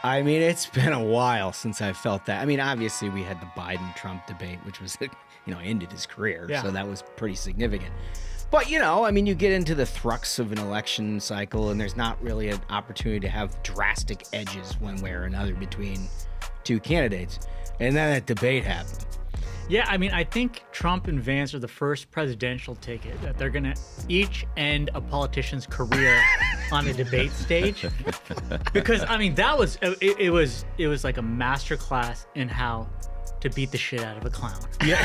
I mean, it's been a while since I felt that. I mean, obviously we had the Biden-Trump debate, which was, ended his career. Yeah. So that was pretty significant. But, you get into the thrux of an election cycle and there's not really an opportunity to have drastic edges one way or another between two candidates. And then that debate happened. Yeah, I mean, I think Trump and Vance are the first presidential ticket that they're going to each end a politician's career on a debate stage. Because, I mean, it was like a masterclass in how to beat the shit out of a clown. Yeah.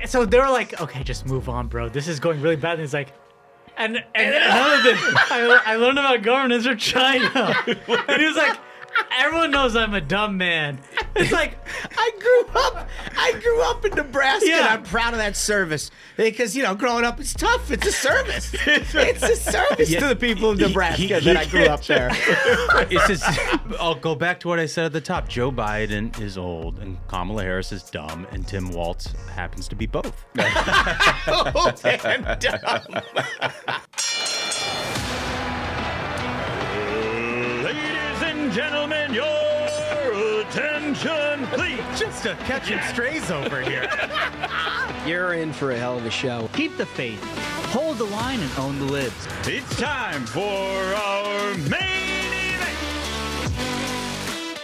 So they were like, okay, just move on, bro. This is going really bad. And he's like, and another thing, I learned about governance from China. And he was like, everyone knows I'm a dumb man. It's like I grew up in Nebraska, Yeah. and I'm proud of that service because growing up it's tough. It's a service. It's a service to the people of Nebraska that I grew up there. It's just, I'll go back to what I said at the top. Joe Biden is old, and Kamala Harris is dumb, and Tim Walz happens to be both. Old and dumb. Ladies and gentlemen, your attention, please. Just a catching strays over here. You're in for a hell of a show. keep the faith, hold the line, and own the libs. It's time for our main event.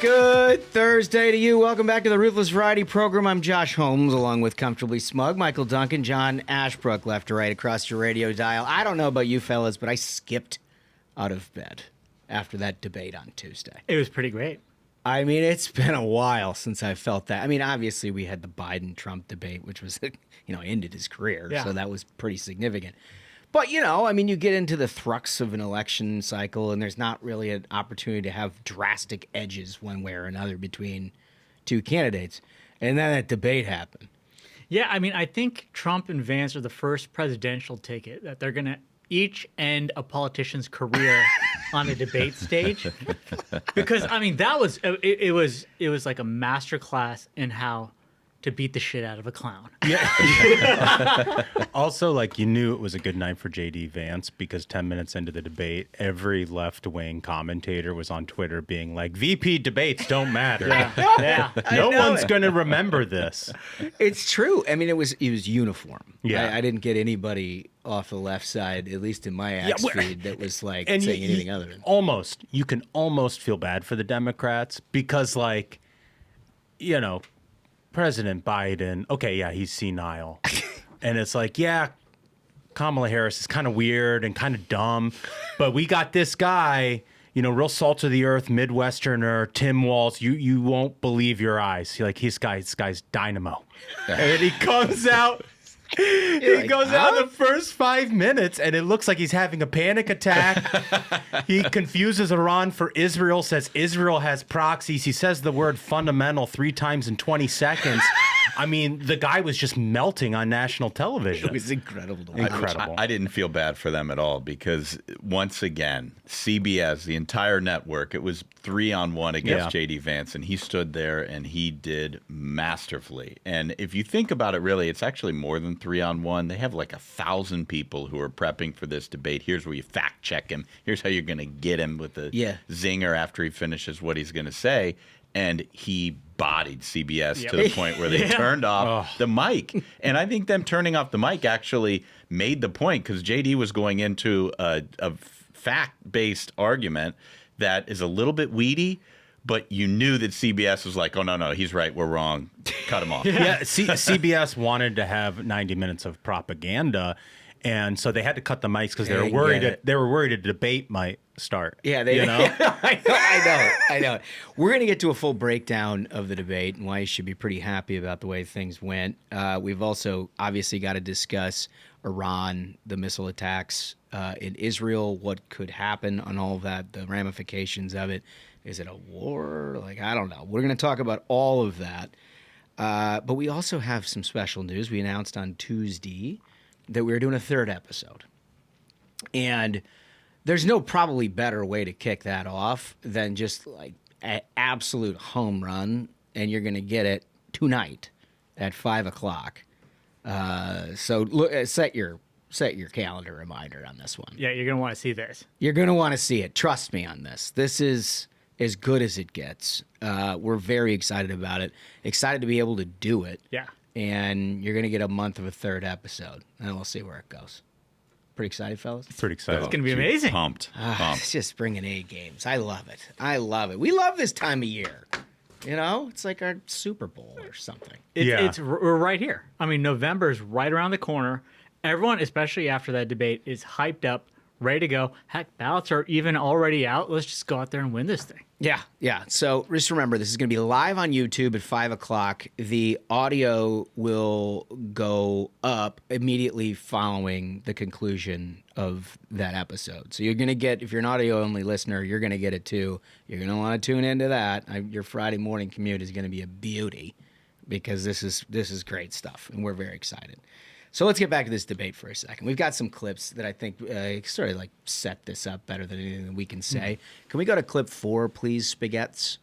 Good Thursday to you. Welcome back to the Ruthless Variety Program. I'm Josh Holmes, along with Comfortably Smug, Michael Duncan, John Ashbrook, left to right across your radio dial. I don't know about you fellas, but I skipped out of bed after that debate on Tuesday. It was pretty great. I mean, it's been a while since I felt that. I mean, obviously we had the Biden-Trump debate, which was, ended his career. Yeah. So that was pretty significant. But, you get into the thrux of an election cycle and there's not really an opportunity to have drastic edges one way or another between two candidates. And then that debate happened. Yeah, I mean, I think Trump and Vance are the first presidential ticket that they're going to each end a politician's career on a debate stage. Because, I mean, it was like a masterclass in how to beat the shit out of a clown. Also, you knew it was a good night for JD Vance because 10 minutes into the debate, every left-wing commentator was on Twitter being like, VP debates don't matter. Yeah. No one's going to remember this. It's true. I mean, it was uniform. Yeah. I didn't get anybody off the left side, at least in my axe feed, that was saying anything other than You can almost feel bad for the Democrats because, President Biden, okay, yeah, he's senile. And it's Kamala Harris is kind of weird and kind of dumb, but we got this guy, real salt of the earth Midwesterner, Tim Walz. You won't believe your eyes. This guy's dynamo. And he comes out. He goes out the first 5 minutes, and it looks like he's having a panic attack. He confuses Iran for Israel, says Israel has proxies. He says the word fundamental 3 times in 20 seconds. I mean, the guy was just melting on national television. it was incredible to watch. Incredible. I didn't feel bad for them at all because, once again, CBS, the entire network, it was 3-on-1 against JD Vance, and he stood there and he did masterfully. And if you think about it, really, it's actually more than 3-on-1. They have 1,000 people who are prepping for this debate. Here's where you fact check him. Here's how you're going to get him with the zinger after he finishes what he's going to say. And he bodied CBS to the point where they turned off the mic. And I think them turning off the mic actually made the point because JD was going into a fact-based argument that is a little bit weedy, but you knew that CBS was like, oh, no, he's right, we're wrong, cut him off. CBS wanted to have 90 minutes of propaganda, and so they had to cut the mics because they were worried a debate might start. Yeah, I know. We're going to get to a full breakdown of the debate and why you should be pretty happy about the way things went. We've also obviously got to discuss Iran, the missile attacks in Israel, what could happen on all of that, the ramifications of it. Is it a war? I don't know. We're going to talk about all of that. But we also have some special news. We announced on Tuesday that we were doing a third episode. And there's no probably better way to kick that off than just an absolute home run, and you're going to get it tonight at 5 o'clock. So set your set your calendar reminder on this one. Yeah, you're gonna want to see this. You're going to want to see it. Trust me on this. This is as good as it gets. We're very excited about it. Excited to be able to do it. Yeah. And you're going to get a month of a third episode, and we'll see where it goes. Pretty excited, fellas? Pretty excited. It's gonna be Dude, amazing. Pumped. It's just bringing A games. I love it. I love it. We love this time of year. You know, it's like our Super Bowl or something. We're right here. I mean, November is right around the corner. Everyone, especially after that debate, is hyped up, ready to go. Heck, ballots are even already out. Let's just go out there and win this thing. Yeah. So just remember, this is going to be live on YouTube at 5 o'clock. The audio will go up immediately following the conclusion of that episode. So you're going to get, if you're an audio-only listener, you're going to get it too. You're going to want to tune into that. Your Friday morning commute is going to be a beauty because this is great stuff, and we're very excited. So let's get back to this debate for a second. We've got some clips that I think sort of like set this up better than anything we can say. Can we go to clip 4, please, Spaghettis?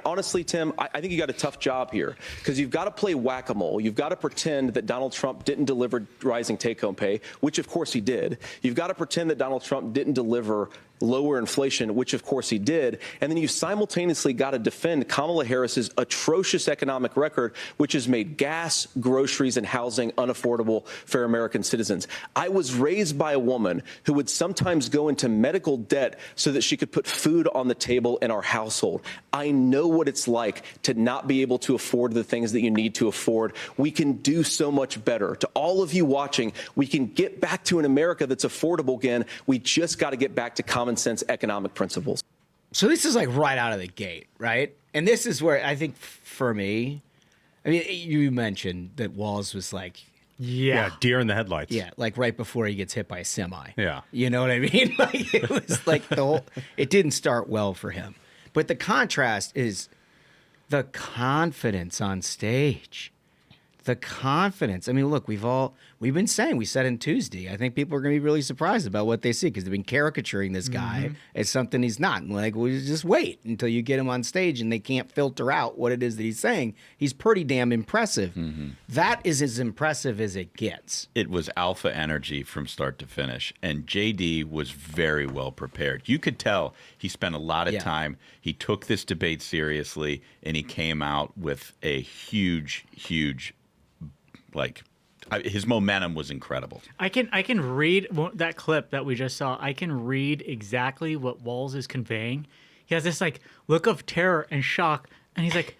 Honestly, Tim, I think you got a tough job here because you've got to play whack-a-mole. You've got to pretend that Donald Trump didn't deliver rising take-home pay, which of course he did. You've got to pretend that Donald Trump didn't deliver lower inflation, which of course he did. And then you simultaneously got to defend Kamala Harris's atrocious economic record, which has made gas, groceries, and housing unaffordable for American citizens. I was raised by a woman who would sometimes go into medical debt so that she could put food on the table in our household. I know what it's like to not be able to afford the things that you need to afford. We can do so much better. To all of you watching, we can get back to an America that's affordable again. We just got to get back to common sense economic principles. So this is like right out of the gate, right? And this is where I think for me, I mean, you mentioned that Walz was like, Yeah, deer in the headlights. yeah, like right before he gets hit by a semi. Yeah. You know what I mean? Like it was like it didn't start well for him. But the contrast is the confidence on stage. The confidence. I mean, look, we've been saying, we said on Tuesday, I think people are going to be really surprised about what they see because they've been caricaturing this guy as something he's not. And like, well, just wait until you get him on stage and they can't filter out what it is that he's saying. He's pretty damn impressive. That is as impressive as it gets. It was alpha energy from start to finish, and JD was very well prepared. You could tell he spent a lot of time. He took this debate seriously, and he came out with a huge, his momentum was incredible. I can read that clip that we just saw. I can read exactly what Walz is conveying. He has this like look of terror and shock, and he's like,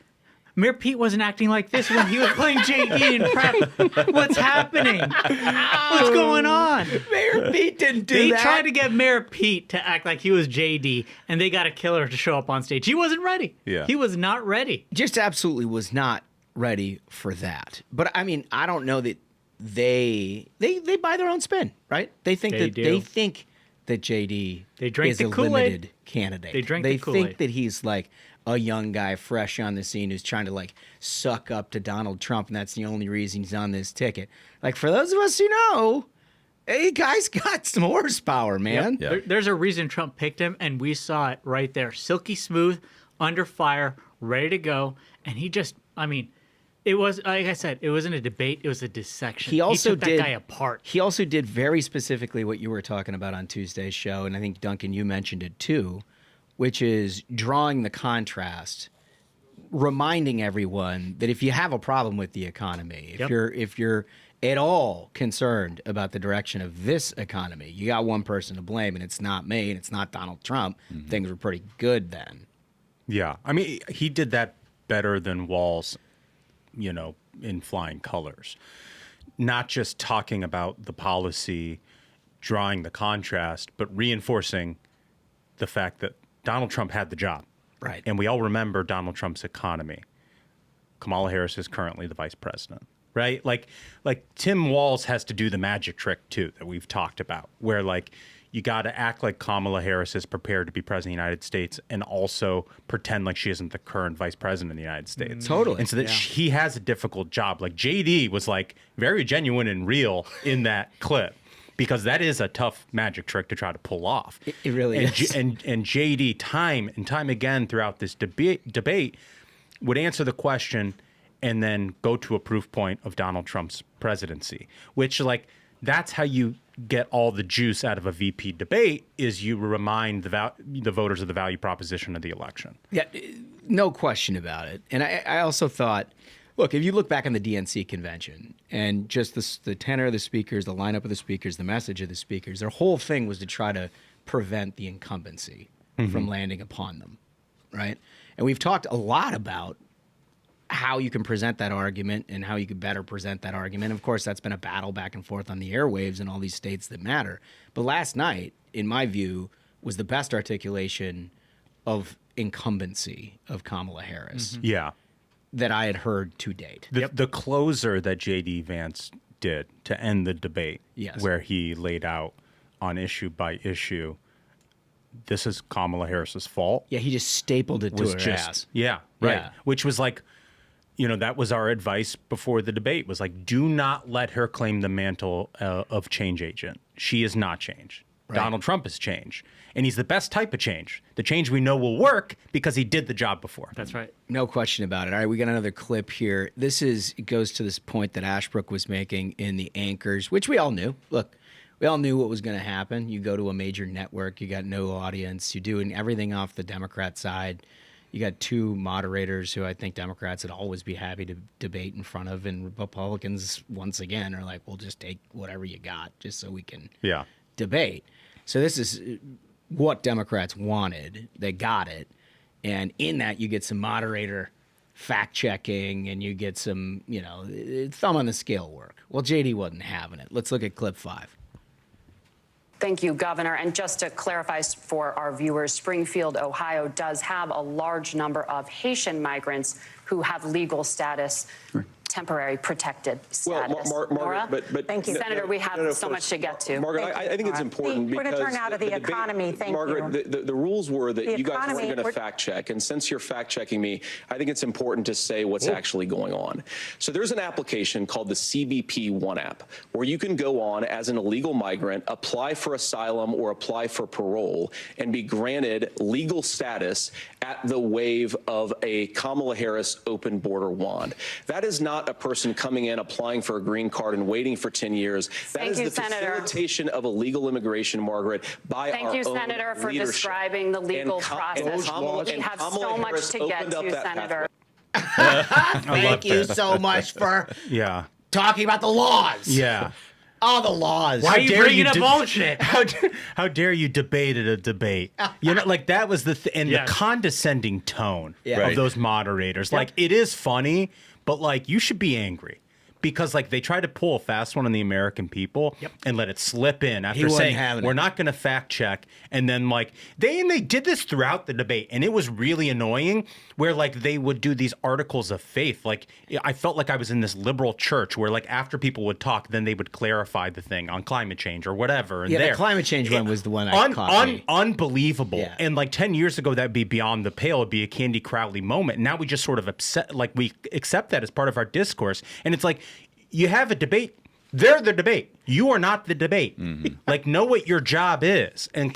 Mayor Pete wasn't acting like this when he was playing JD in prep. What's happening? What's going on? Mayor Pete didn't do They that. tried to get Mayor Pete to act like he was JD, and they got a killer to show up on stage. He wasn't ready. Yeah. He was not ready. Just absolutely was not ready for that. But I mean, I don't know that they buy their own spin, right? They think They do. that JD They drank is the a Kool-Aid. limited candidate. They drank They the Kool-Aid. think that he's like a young guy fresh on the scene who's trying to like suck up to Donald Trump, and that's the only reason he's on this ticket. Like for those of us who know, hey, guy's got some horsepower, man. Yeah. There's a reason Trump picked him, and we saw it right there. Silky smooth, under fire, ready to go. And he just, I mean, it was, like I said, it wasn't a debate. It was a dissection. He also took did that guy apart. He also did very specifically what you were talking about on Tuesday's show, and I think Duncan, you mentioned it too, which is drawing the contrast, reminding everyone that if you have a problem with the economy, if you're at all concerned about the direction of this economy, you got one person to blame, and it's not me, and it's not Donald Trump. Things were pretty good then. Yeah. I mean, he did that better than Walz, in flying colors. Not just talking about the policy, drawing the contrast, but reinforcing the fact that Donald Trump had the job. Right. And we all remember Donald Trump's economy. Kamala Harris is currently the vice president, right? Like Tim Walz has to do the magic trick too that we've talked about, where like you got to act like Kamala Harris is prepared to be president of the United States and also pretend like she isn't the current vice president of the United States. Totally. And so that he has a difficult job. Like JD was like very genuine and real in that clip, because that is a tough magic trick to try to pull off. It really is. And JD time and time again throughout this debate would answer the question and then go to a proof point of Donald Trump's presidency, which like that's how you get all the juice out of a VP debate is you remind the voters of the value proposition of the election. Yeah, no question about it. And I also thought, look, if you look back on the DNC convention and just the tenor of the speakers, the lineup of the speakers, the message of the speakers, their whole thing was to try to prevent the incumbency from landing upon them, right? And we've talked a lot about how you can present that argument and how you could better present that argument. Of course, that's been a battle back and forth on the airwaves in all these states that matter. But last night, in my view, was the best articulation of incumbency of Kamala Harris Yeah. that I had heard to date. The closer that JD Vance did to end the debate, Yes. where he laid out on issue by issue, this is Kamala Harris's fault. Yeah, he just stapled it to Was her just ass. yeah, right. Yeah. Which was like, that was our advice before the debate was like, do not let her claim the mantle of change agent. She is not change. Right. Donald Trump is change, and he's the best type of change. The change we know will work because he did the job before. That's right. No question about it. All right, we got another clip here. It goes to this point that Ashbrook was making in the anchors, which we all knew. Look, we all knew what was going to happen. You go to a major network, you got no audience, you're doing everything off the Democrat side. You got two moderators who I think Democrats would always be happy to debate in front of, and Republicans, once again, are like, we'll just take whatever you got just so we can debate. So this is what Democrats wanted. They got it. And in that, you get some moderator fact-checking, and you get some, thumb on the scale work. Well, JD wasn't having it. Let's look at clip 5. Thank you, Governor. And just to clarify for our viewers, Springfield, Ohio does have a large number of Haitian migrants who have legal status, temporary protected status. Margaret, but thank you, Senator. We have so much to get to. Margaret, I think it's important we're because going to turn out of the economy. Thank Margaret, you. the rules were that you guys weren't going to we're- fact check, and since you're fact checking me, I think it's important to say what's actually going on. So there's an application called the CBP One app where you can go on as an illegal migrant, apply for asylum or apply for parole, and be granted legal status at the wave of a Kamala Harris open border wand. That is not a person coming in, applying for a green card and waiting for 10 years. That is the facilitation of illegal immigration, Margaret, by our own Thank you, Senator, for leadership. describing the legal process. We have so much to get to, Senator. Thank you so much for talking about the laws. Yeah. Oh, the laws. Why are you bringing up bullshit? How dare you debate at a debate? That was the the condescending tone of those moderators. Like, it is funny, but like, you should be angry. Because like they tried to pull a fast one on the American people and let it slip in after saying we're not going to fact check, and then like they did this throughout the debate, and it was really annoying. Where like they would do these articles of faith, like I felt like I was in this liberal church where like after people would talk, then they would clarify the thing on climate change or whatever. And the climate change one was the one I caught. Unbelievable. Yeah. And like 10 years ago, that'd be beyond the pale. It'd be a Candy Crowley moment. Now we just sort of we accept that as part of our discourse, and it's like. You have a debate. They're the debate. You are not the debate. Like, know what your job is. And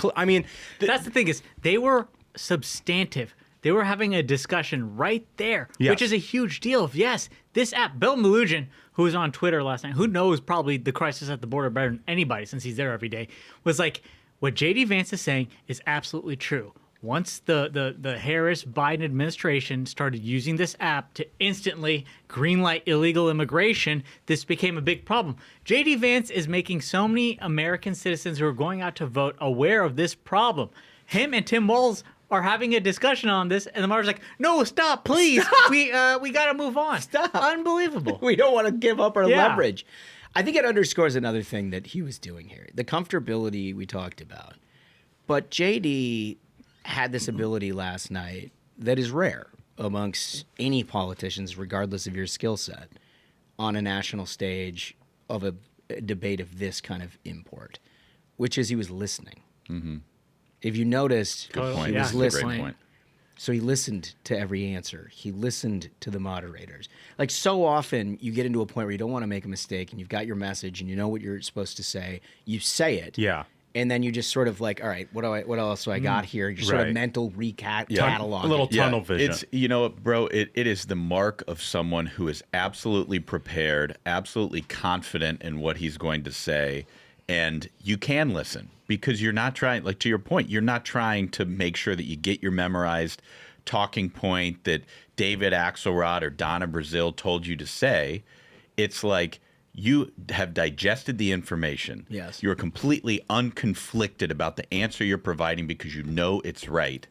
that's the thing is they were substantive. They were having a discussion right there, which is a huge deal. Yes, this app, Bill Melugin, who was on Twitter last night, who knows probably the crisis at the border better than anybody since he's there every day, was like, what JD Vance is saying is absolutely true. Once the Harris-Biden administration started using this app to instantly greenlight illegal immigration, this became a big problem. JD Vance is making so many American citizens who are going out to vote aware of this problem. Him and Tim Walz are having a discussion on this, and the moderators like, no, stop, please. Stop. We got to move on. Stop. Unbelievable. We don't want to give up our leverage. I think it underscores another thing that he was doing here. The comfortability we talked about. But JD had this ability last night that is rare amongst any politicians, regardless of your skill set, on a national stage of a debate of this kind of import, which is he was listening. If you noticed, he was listening. Great point. So he listened to every answer. He listened to the moderators. Like, so often you get into a point where you don't want to make a mistake and you've got your message and you know what you're supposed to say. You say it. Yeah. and then you just sort of like, all right, what else do I got here? You sort of Right. mental catalog. A little tunnel vision. It's bro, it is the mark of someone who is absolutely prepared, absolutely confident in what he's going to say, and you can listen because you're not trying, like to your point, you're not trying to make sure that you get your memorized talking point that David Axelrod or Donna Brazil told you to say. It's like you have digested the information. Yes. You're completely unconflicted about the answer you're providing because you know it's right.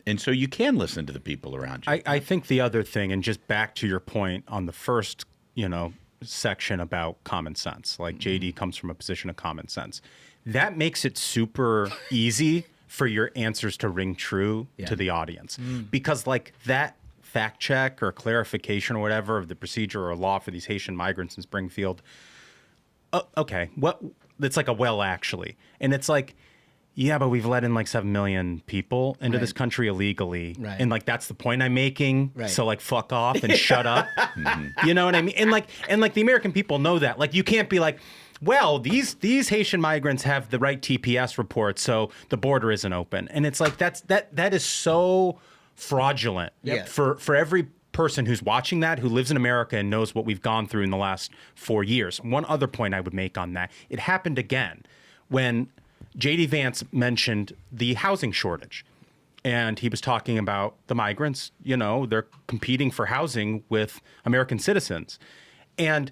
And so you can listen to the people around you. I think the other thing, and just back to your point on the first, section about common sense, like JD comes from a position of common sense. That makes it super easy for your answers to ring true to the audience. Because like that fact check or clarification or whatever of the procedure or law for these Haitian migrants in Springfield, okay, it's like a well actually. And it's like, yeah, but we've let in like 7 million people into this country illegally. Right. And like, that's the point I'm making. Right. So like, fuck off and shut up. You know what I mean? And like the American people know that. Like, you can't be like, well, these Haitian migrants have the right TPS report, so the border isn't open. And it's like, that is so fraudulent for every person who's watching that, who lives in America and knows what we've gone through in the last 4 years. One other point I would make on that, it happened again when JD Vance mentioned the housing shortage. And he was talking about the migrants, they're competing for housing with American citizens. And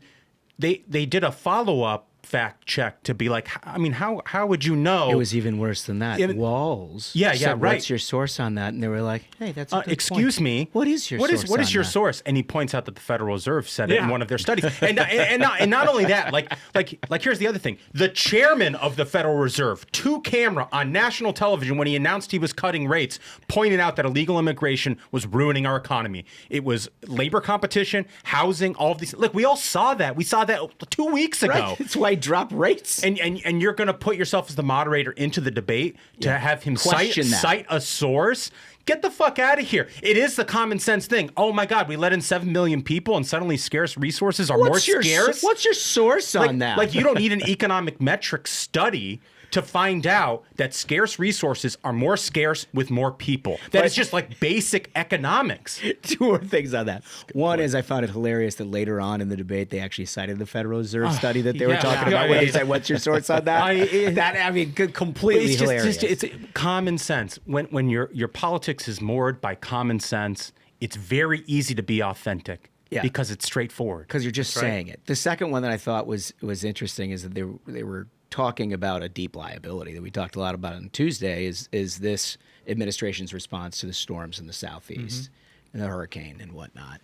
they did a follow-up fact check to be like, I mean, how would you know? It was even worse than that. Walz. Yeah, said, right. What's your source on that? And they were like, hey, that's a good excuse point. me. What is your source? What is your on that? source? And he points out that the Federal Reserve said it in one of their studies. And not only that, like here's the other thing. The chairman of the Federal Reserve, to camera on national television when he announced he was cutting rates, pointed out that illegal immigration was ruining our economy. It was labor competition, housing, all of these. Look, we all saw that. We saw that 2 weeks ago. Right. That's why he dropped rates. And you're going to put yourself as the moderator into the debate to have him cite a source? Get the fuck out of here. It is the common sense thing. Oh my God, we let in 7 million people and suddenly scarce resources are more scarce? What's your source on that? Like, you don't need an economic metric study to find out that scarce resources are more scarce with more people. That is just like basic economics. 2 more things on that. One is I found it hilarious that later on in the debate they actually cited the Federal Reserve study that they were talking about. When they said, "What's your source on that?" Completely hilarious. It's common sense. When your politics is moored by common sense, it's very easy to be authentic. Yeah. Because it's straightforward. Because you're just saying it. The second one that I thought was interesting is that they were talking about a deep liability that we talked a lot about on Tuesday is this administration's response to the storms in the Southeast and the hurricane and whatnot.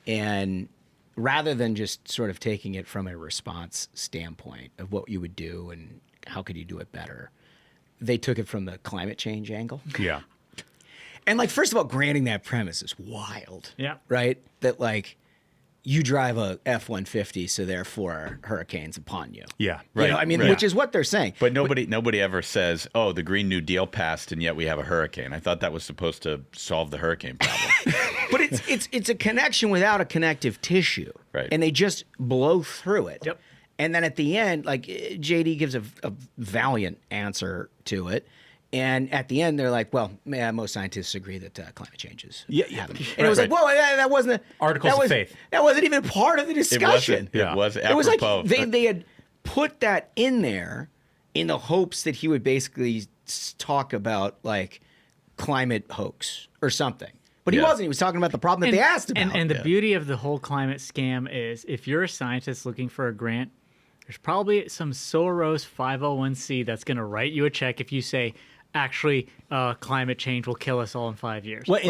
And rather than just sort of taking it from a response standpoint of what you would do and how could you do it better, they took it from the climate change angle. Yeah. And like, first of all, granting that premise is wild. Yeah. Right? That like, you drive a F-150, so therefore hurricanes upon you. Yeah, You know, I mean, which is what they're saying. But nobody ever says, "Oh, the Green New Deal passed, and yet we have a hurricane." I thought that was supposed to solve the hurricane problem. But it's a connection without a connective tissue, Right. And they just blow through it. Yep. And then at the end, like JD gives a valiant answer to it. And at the end, they're like, "Well, most scientists agree that climate change is happening." And it was like, "Whoa, that wasn't Articles of faith. That wasn't even part of the discussion." It was It was like apropos. they had put that in there in the hopes that he would basically talk about like climate hoax or something. But he wasn't. He was talking about the problem that they asked about. And the beauty of the whole climate scam is if you're a scientist looking for a grant, there's probably some Soros 501c that's going to write you a check if you say, actually, climate change will kill us all in 5 years. Well,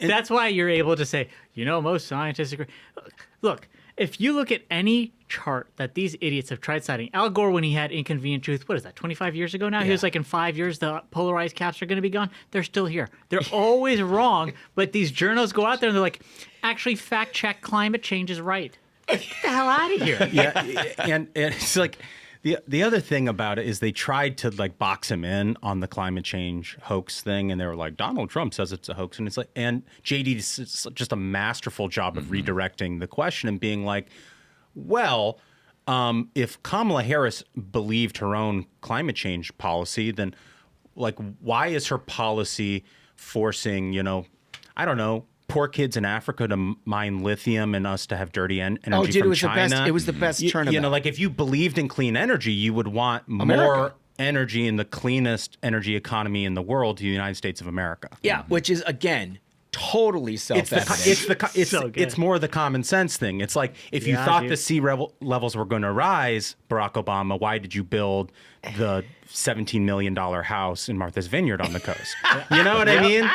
that's why you're able to say, most scientists agree. Look, if you look at any chart that these idiots have tried citing, Al Gore, when he had Inconvenient Truth, what is that, 25 years ago now? He was like, in 5 years, the polarized caps are going to be gone. They're still here. They're always wrong, but these journals go out there and they're like, actually, fact check, climate change is right. Get the hell out of here. Yeah, and it's like the other thing about it is they tried to like box him in on the climate change hoax thing, and they were like, Donald Trump says it's a hoax, and it's like, and JD is just a masterful job of redirecting the question and being like, well, if Kamala Harris believed her own climate change policy, then like, why is her policy forcing, I don't know, poor kids in Africa to mine lithium and us to have dirty energy from China? It was the best turnabout. Like if you believed in clean energy, you would want more energy in the cleanest energy economy in the world, the United States of America. Yeah, which is, again, totally self-evident. It's more the common sense thing. It's like, if you thought the sea levels were going to rise, Barack Obama, why did you build the $17 million house in Martha's Vineyard on the coast? You know what I mean?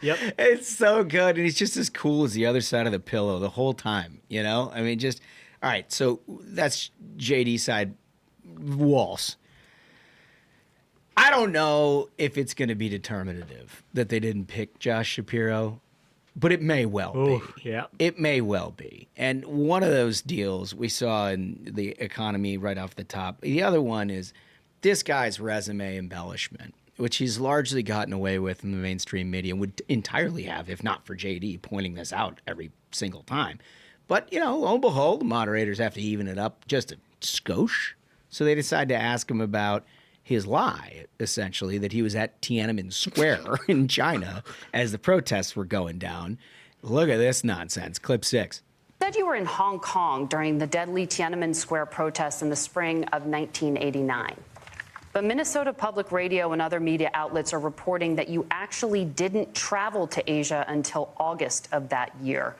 Yep. It's so good. And he's just as cool as the other side of the pillow the whole time, I mean, just, all right, so that's JD side. Walz. I don't know if it's going to be determinative that they didn't pick Josh Shapiro, but it may well be. Yeah. It may well be. And one of those deals we saw in the economy right off the top. The other one is this guy's resume embellishment, which he's largely gotten away with in the mainstream media and would entirely have if not for JD pointing this out every single time. But, lo and behold, the moderators have to even it up just a skosh. So they decide to ask him about his lie, essentially, that he was at Tiananmen Square in China as the protests were going down. Look at this nonsense. Clip 6. You said you were in Hong Kong during the deadly Tiananmen Square protests in the spring of 1989. But Minnesota Public Radio and other media outlets are reporting that you actually didn't travel to Asia until August of that year.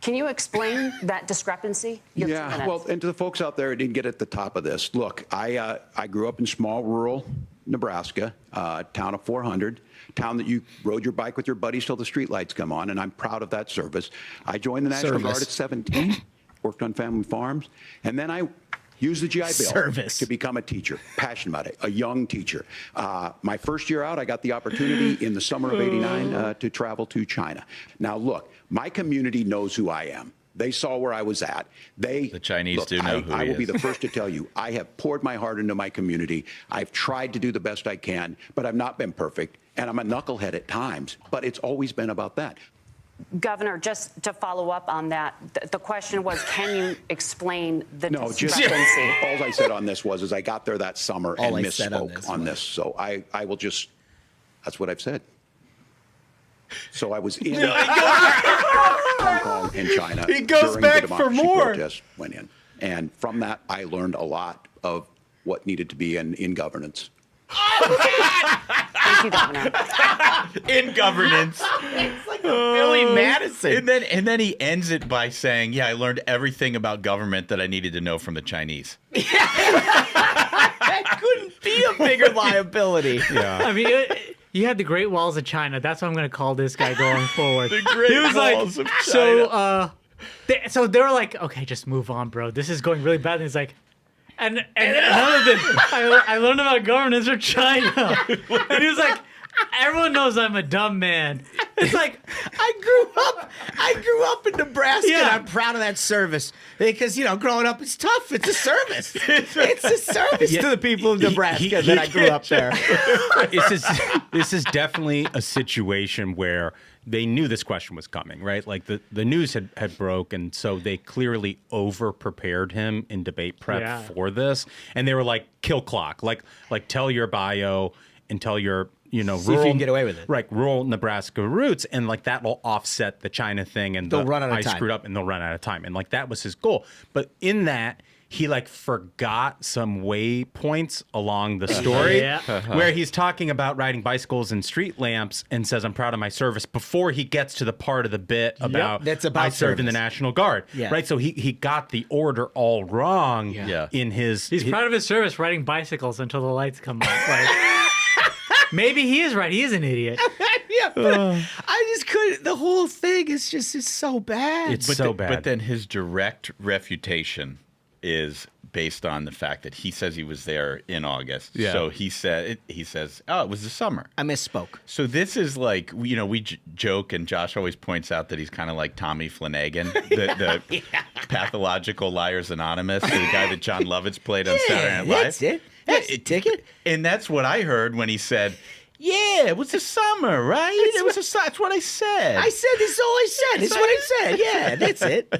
Can you explain that discrepancy? Yeah, well, and to the folks out there who didn't get at the top of this, look, I grew up in small rural Nebraska, town of 400, town that you rode your bike with your buddies till the streetlights come on, and I'm proud of that service. I joined the National Guard at 17, worked on family farms, and then I used the GI Bill to become a teacher, passionate about it, a young teacher. My first year out, I got the opportunity in the summer of '89 to travel to China. Now, look, my community knows who I am. They saw where I was at. The Chinese do know who he is. I will be the first to tell you, I have poured my heart into my community. I've tried to do the best I can, but I've not been perfect. And I'm a knucklehead at times, but it's always been about that. Governor, just to follow up on that, the question was, can you explain the discrepancy? All I said on this is I got there that summer and misspoke on this. So I will just, that's what I've said. So I was in Hong Kong and China. He goes back for more. Protest went in. And from that, I learned a lot of what needed to be in governance. Thank you, Governor. In governance. It's like Billy Madison. And then he ends it by saying, yeah, I learned everything about government that I needed to know from the Chinese. That couldn't be a bigger liability. Yeah. I mean, you had the Great Walls of China. That's what I'm going to call this guy going forward. The Great Walls of China. So they were like, okay, just move on, bro. This is going really bad. And he's like, and another thing, I learned about governance from China. And he was like, everyone knows I'm a dumb man. It's like, I grew up in Nebraska, and I'm proud of that service because growing up it's tough. It's a service. It's a service to the people of Nebraska that I grew up there. This is definitely a situation where they knew this question was coming, right? Like the news had broke, and so they clearly over-prepared him in debate prep for this. And they were like, kill clock. Like tell your bio and tell your, See rural, if you can get away with it. Right, rural Nebraska roots, and like that will offset the China thing, and they'll run out of time. I screwed up, and they'll run out of time. And like that was his goal. But in that, he like forgot some waypoints along the story where he's talking about riding bicycles and street lamps and says, I'm proud of my service before he gets to the part of the bit about, that's about I served in the National Guard. Yeah. Right. So he got the order all wrong in his. He's proud of his service riding bicycles until the lights come on. Like, maybe he is right. He is an idiot. I just couldn't. The whole thing is so bad. It's so bad. But then his direct refutation is based on the fact that he says he was there in August. Yeah. So he says, oh, it was the summer. I misspoke. So this is like, we joke, and Josh always points out that he's kind of like Tommy Flanagan, the pathological liars anonymous, the guy that John Lovitz played on Saturday Night Live. That's it. That's the ticket. And that's what I heard when he said, Yeah, it was the summer, right? That's what I said. I said this is all I said. It's what I said. Yeah, that's it.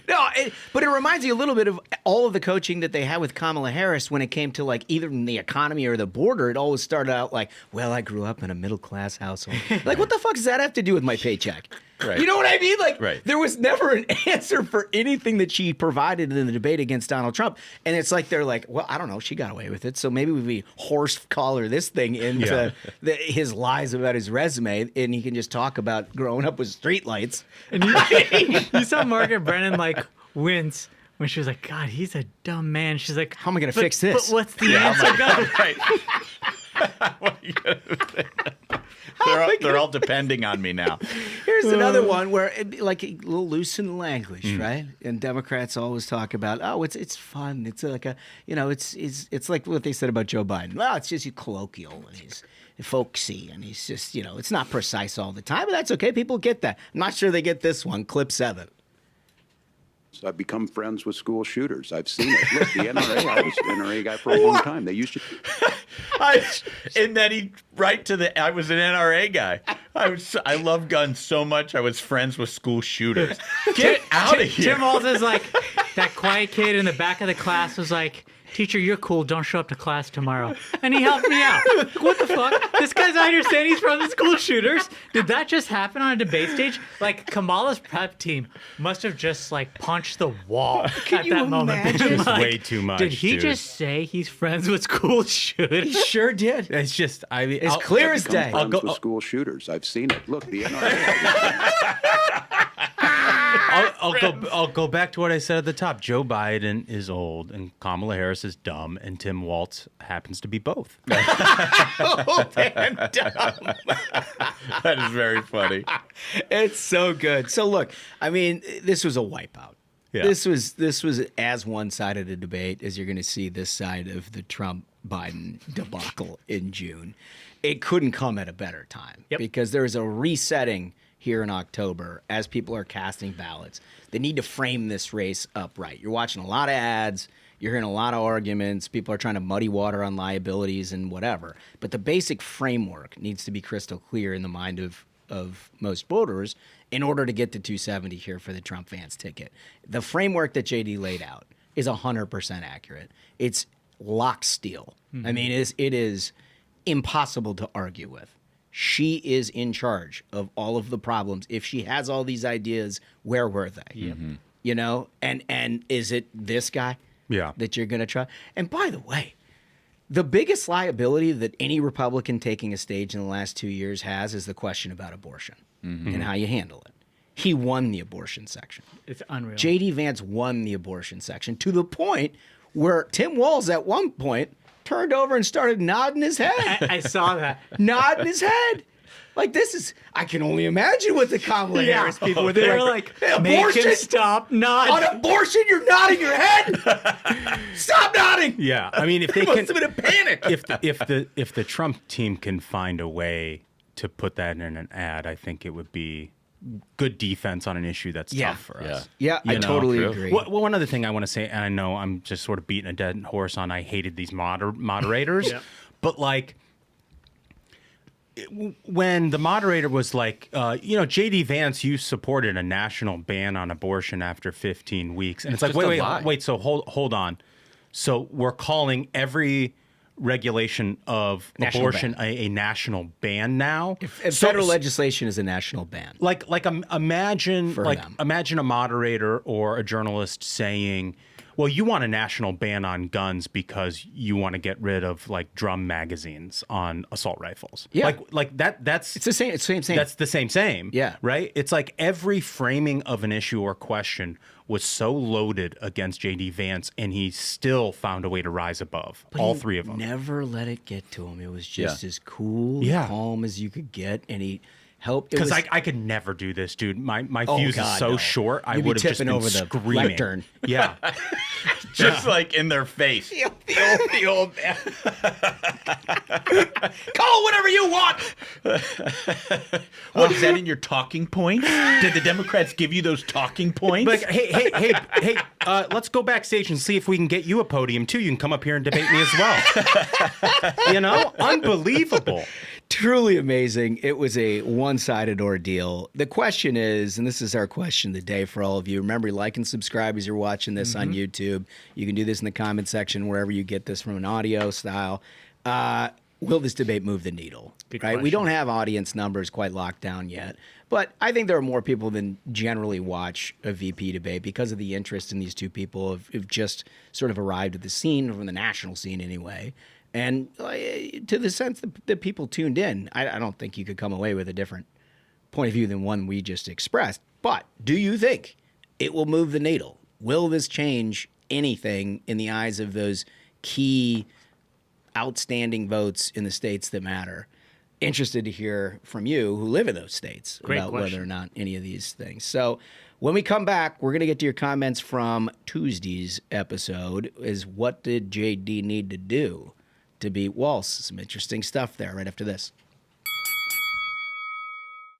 No, but it reminds you a little bit of all of the coaching that they had with Kamala Harris when it came to like either the economy or the border. It always started out like, well, I grew up in a middle class household. Like, what the fuck does that have to do with my paycheck? Right. You know what I mean? Like, right. There was never an answer for anything that she provided in the debate against Donald Trump. And it's like they're like, well, I don't know, she got away with it, so maybe we horse collar this thing into his lies about his resume, and he can just talk about growing up with streetlights. And you saw Margaret Brennan like wince when she was like, God, he's a dumb man. She's like, how am I going to fix this? But what's the answer? Right. They're all depending on me now. Here's another one where it'd be like a little loosened language, right? And Democrats always talk about, oh, it's fun. It's like a, it's like what they said about Joe Biden. Well, it's just colloquial and he's folksy and he's just, it's not precise all the time, but that's okay. People get that. I'm not sure they get this one. Clip 7. So I've become friends with school shooters. I've seen it. Look, the NRA, I was an NRA guy for a long time. They used to. And then I was an NRA guy. I love guns so much. I was friends with school shooters. Get out of here. Tim Walz is like, that quiet kid in the back of the class was like, teacher, you're cool. Don't show up to class tomorrow. And he helped me out. What the fuck? This guy's, I understand he's from the school shooters. Did that just happen on a debate stage? Like, Kamala's prep team must have just, like, punched the wall at that moment. It's Like, way too much, did he dude. just say he's friends with school shooters? He sure did. It's just, I mean, It's clear as day. Friends with school shooters. I've seen it. Look, the NRA. I'll go back to what I said at the top. Joe Biden is old, and Kamala Harris is dumb, and Tim Walz happens to be both. Old and dumb. That is very funny. It's so good. So look, I mean, this was a wipeout. Yeah. This was as one-sided a debate as you're going to see this side of the Trump-Biden debacle in June. It couldn't come at a better time because there's a resetting here in October as people are casting ballots. They need to frame this race up right. You're watching a lot of ads. You're hearing a lot of arguments. People are trying to muddy water on liabilities and whatever. But the basic framework needs to be crystal clear in the mind of most voters in order to get to 270 here for the Trump-Vance ticket. The framework that JD laid out is 100% accurate. It's lock steel. I mean, it is impossible to argue with. She is in charge of all of the problems. If she has all these ideas, where were they? And is it this guy that you're going to try? And by the way, the biggest liability that any Republican taking a stage in the last 2 years has is the question about abortion and how you handle it. He won the abortion section. It's unreal. JD Vance won the abortion section to the point where Tim Walz at one point turned over and started nodding his head. I saw that. Nodding his head. Like, this is, I can only imagine what the Kamala Harris people were. They're like, make abortion? him stop nodding. On abortion, you're nodding your head? Stop nodding. Yeah, I mean, if they Must can, have been a panic. if the Trump team can find a way to put that in an ad, I think it would be good defense on an issue that's tough for us. Yeah, I totally agree. Well, one other thing I want to say, and I know I'm just sort of beating a dead horse on I hated these moderators, but like when the moderator was like, JD Vance, you supported a national ban on abortion after 15 weeks. And it's like, wait, so hold on. So we're calling every regulation of National abortion a national ban now. If federal legislation is a national ban. Imagine them. imagine a moderator or a journalist saying, well, you want a national ban on guns because you want to get rid of like drum magazines on assault rifles. Yeah. That's It's the same. It's the same. That's the same. Yeah. Right? It's like every framing of an issue or question was so loaded against JD Vance, and he still found a way to rise above all three of them. Never let it get to him. It was just as cool, calm as you could get, and he helped. Because I could never do this, dude. My fuse is so short. I You'd be would have just tipping been over the screaming. lectern. Yeah. Just like in their face. The old man. Call whatever you want. What, is that in your talking points? Did the Democrats give you those talking points? Like, hey, let's go backstage and see if we can get you a podium too. You can come up here and debate me as well. Unbelievable. Truly amazing. It was a one-sided ordeal. The question is, and this is our question of the day for all of you. Remember, like and subscribe as you're watching this on YouTube. You can do this in the comment section wherever you get this from an audio style. Will this debate move the needle? Good right? We question. don't have audience numbers quite locked down yet, but I think there are more people than generally watch a VP debate because of the interest in these two people have just sort of arrived at the scene, from the national scene anyway. And to the sense that people tuned in, I don't think you could come away with a different point of view than one we just expressed. But do you think it will move the needle? Will this change anything in the eyes of those key outstanding votes in the states that matter? Interested to hear from you who live in those states about whether or not any of these things. So when we come back, we're going to get to your comments from Tuesday's episode, is what did JD need to do to beat Walz? Some interesting stuff there right after this.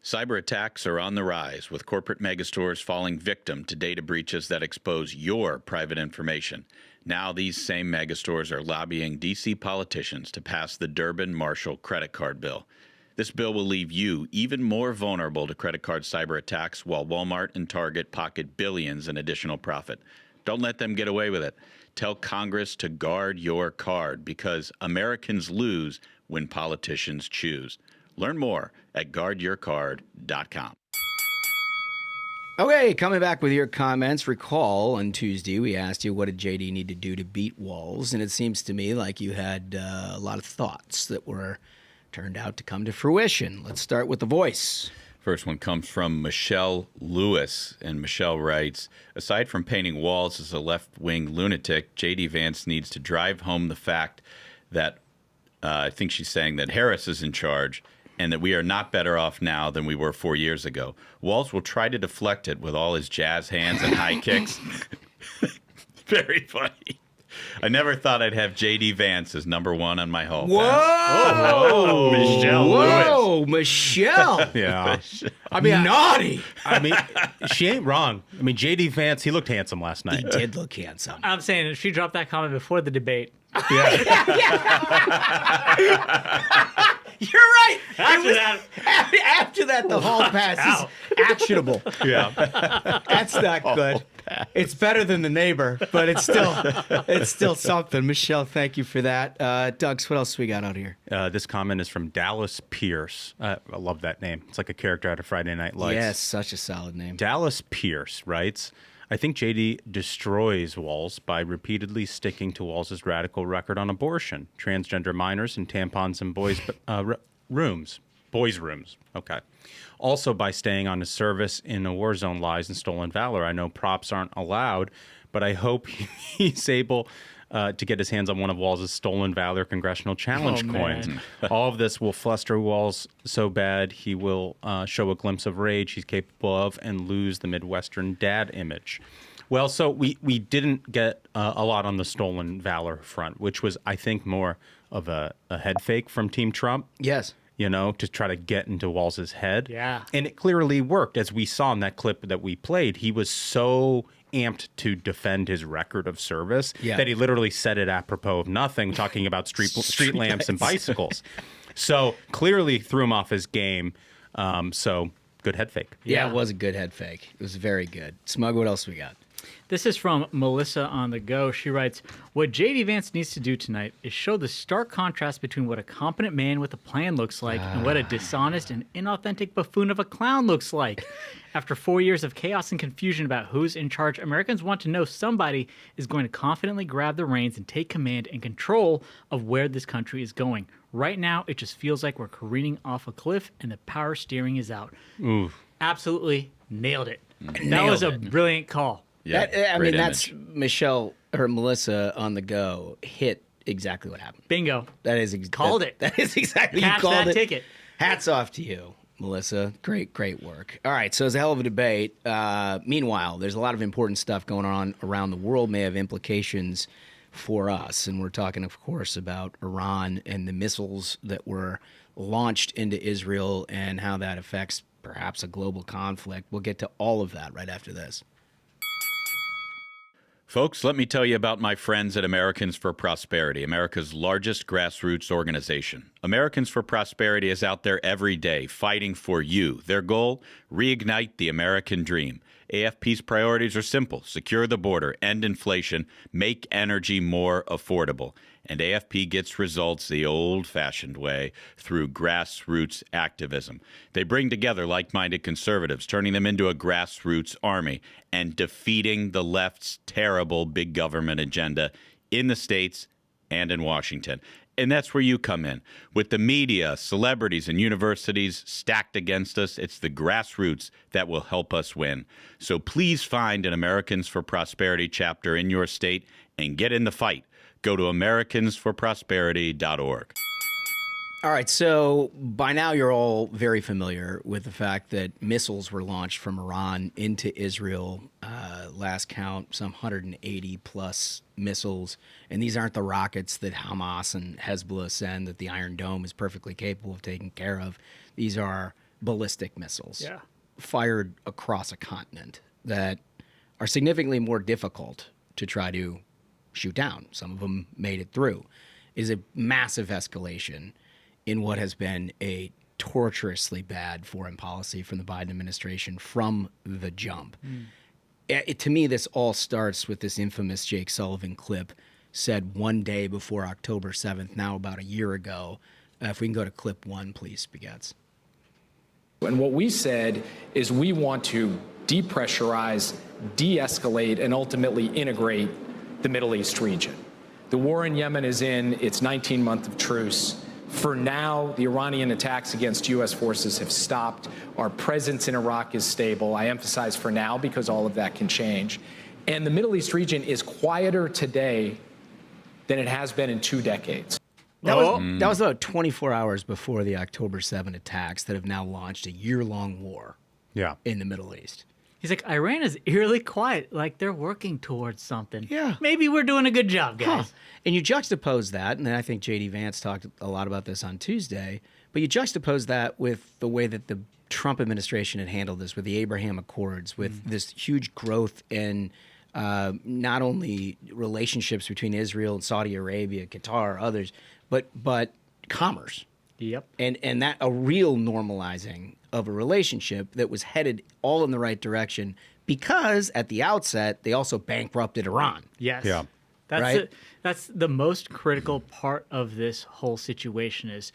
Cyber attacks are on the rise, with corporate megastores falling victim to data breaches that expose your private information. Now these same megastores are lobbying D.C. politicians to pass the Durbin-Marshall credit card bill. This bill will leave you even more vulnerable to credit card cyber attacks, while Walmart and Target pocket billions in additional profit. Don't let them get away with it. Tell Congress to guard your card, because Americans lose when politicians choose. Learn more at guardyourcard.com. Okay, coming back with your comments. Recall on Tuesday we asked you what did JD need to do to beat Walz, and it seems to me like you had a lot of thoughts that were turned out to come to fruition. Let's start with the voice. First one comes from Michelle Lewis, and Michelle writes, aside from painting Walz as a left-wing lunatic, JD Vance needs to drive home the fact that, I think she's saying that Harris is in charge, and that we are not better off now than we were 4 years ago. Walz will try to deflect it with all his jazz hands and high kicks. Very funny. I never thought I'd have JD Vance as number one on my hall pass. Whoa! Michelle Whoa, Michelle! Yeah. I mean, naughty! I mean, she ain't wrong. I mean, JD Vance, he looked handsome last night. He did look handsome. I'm saying if she dropped that comment before the debate. You're right. After After that, the hall pass is actionable. Yeah. That's not good. It's better than the neighbor, but it's still something. Michelle, thank you for that. Doug's, what else we got out here? This comment is from Dallas Pierce. I love that name. It's like a character out of Friday Night Lights. Yes, such a solid name. Dallas Pierce writes, I think JD destroys Walz by repeatedly sticking to Walz's radical record on abortion, transgender minors, and tampons in boys' rooms. Boys' rooms. Okay. Also by staying on his service in a war zone lies and stolen valor. I know props aren't allowed, but I hope he's able to get his hands on one of Walz's stolen valor congressional challenge coins. All of this will fluster Walz so bad he will show a glimpse of rage he's capable of and lose the Midwestern dad image. Well, so we didn't get a lot on the stolen valor front, which was, I think, more of a head fake from Team Trump. Yes. You know, to try to get into Walz's head. Yeah. And it clearly worked. As we saw in that clip that we played, he was so amped to defend his record of service that he literally said it apropos of nothing, talking about street lamps and bicycles. So clearly threw him off his game. So good head fake. Yeah, it was a good head fake. It was very good. Smug, what else we got? This is from Melissa on the Go. She writes, what JD Vance needs to do tonight is show the stark contrast between what a competent man with a plan looks like and what a dishonest and inauthentic buffoon of a clown looks like. After 4 years of chaos and confusion about who's in charge, Americans want to know somebody is going to confidently grab the reins and take command and control of where this country is going. Right now, it just feels like we're careening off a cliff and the power steering is out. Oof. Absolutely nailed it. That was a brilliant call. Yeah, I mean, great that's image. Michelle or Melissa on the go hit exactly what happened. Bingo. That is Called it. That is exactly Cash you called that it. ticket. Hats off to you, Melissa. Great work. All right, so it's a hell of a debate. Meanwhile, there's a lot of important stuff going on around the world, may have implications for us, and we're talking, of course, about Iran and the missiles that were launched into Israel and how that affects perhaps a global conflict. We'll get to all of that right after this. Folks, let me tell you about my friends at Americans for Prosperity, America's largest grassroots organization. Americans for Prosperity is out there every day fighting for you. Their goal? Reignite the American dream. AFP's priorities are simple. Secure the border, end inflation, make energy more affordable. And AFP gets results the old-fashioned way through grassroots activism. They bring together like-minded conservatives, turning them into a grassroots army and defeating the left's terrible big government agenda in the states and in Washington. And that's where you come in. With the media, celebrities, and universities stacked against us, it's the grassroots that will help us win. So please find an Americans for Prosperity chapter in your state and get in the fight. Go to americansforprosperity.org. All right, so by now you're all very familiar with the fact that missiles were launched from Iran into Israel. Last count, some 180 plus missiles. And these aren't the rockets that Hamas and Hezbollah send that the Iron Dome is perfectly capable of taking care of. These are ballistic missiles fired across a continent that are significantly more difficult to try to shoot down. Some of them made it through. It is a massive escalation in what has been a torturously bad foreign policy from the Biden administration from the jump. To me, this all starts with this infamous Jake Sullivan clip said one day before October 7th, now about a year ago. If we can go to clip 1, please, Spaghettis. And what we said is we want to depressurize, de-escalate, and ultimately integrate the Middle East region. The war in Yemen is in its 19th month of truce. For now, the Iranian attacks against U.S. forces have stopped. Our presence in Iraq is stable. I emphasize for now because all of that can change. And the Middle East region is quieter today than it has been in 2 decades. That was about 24 hours before the October 7 attacks that have now launched a year-long war in the Middle East. He's like, Iran is eerily quiet, like they're working towards something. Yeah. Maybe we're doing a good job, guys. And you juxtapose that, and I think JD Vance talked a lot about this on Tuesday, but you juxtapose that with the way that the Trump administration had handled this, with the Abraham Accords, with this huge growth in not only relationships between Israel and Saudi Arabia, Qatar, others, but commerce. Yep. And that a real normalizing of a relationship that was headed all in the right direction because at the outset they also bankrupted Iran. Yes. Yeah. That's the most critical part of this whole situation is,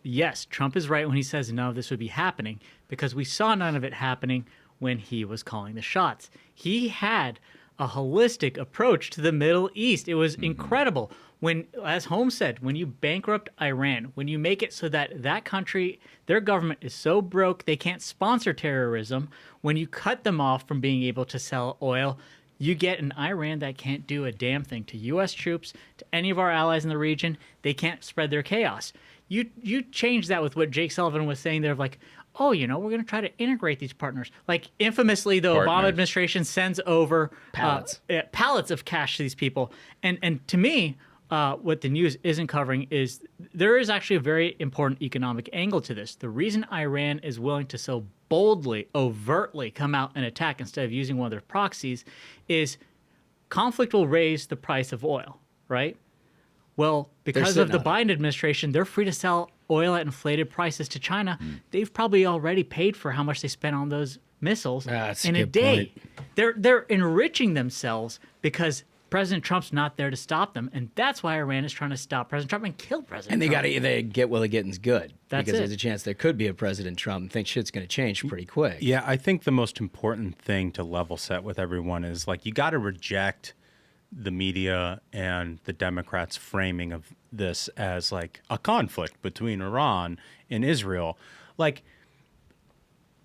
yes, Trump is right when he says none of this would be happening because we saw none of it happening when he was calling the shots. He had a holistic approach to the Middle East. It was incredible. When, as Holmes said, when you bankrupt Iran, when you make it so that that country, their government is so broke they can't sponsor terrorism, when you cut them off from being able to sell oil, you get an Iran that can't do a damn thing to U.S. troops, to any of our allies in the region. They can't spread their chaos. You change that with what Jake Sullivan was saying there of like, oh, we're going to try to integrate these partners. Like infamously, the Obama administration sends over pallets of cash to these people. And to me, what the news isn't covering is there is actually a very important economic angle to this. The reason Iran is willing to so boldly, overtly come out and attack instead of using one of their proxies is conflict will raise the price of oil, right? Well, because of the Biden administration, they're free to sell oil at inflated prices to China. They've probably already paid for how much they spent on those missiles in a day. They're enriching themselves because President Trump's not there to stop them, and that's why Iran is trying to stop President Trump and kill President Trump. And they get while the getting's good. That's because there's a chance there could be a President Trump and think shit's going to change pretty quick. Yeah, I think the most important thing to level set with everyone is like you got to reject the media and the Democrats' framing of this as like a conflict between Iran and Israel. Like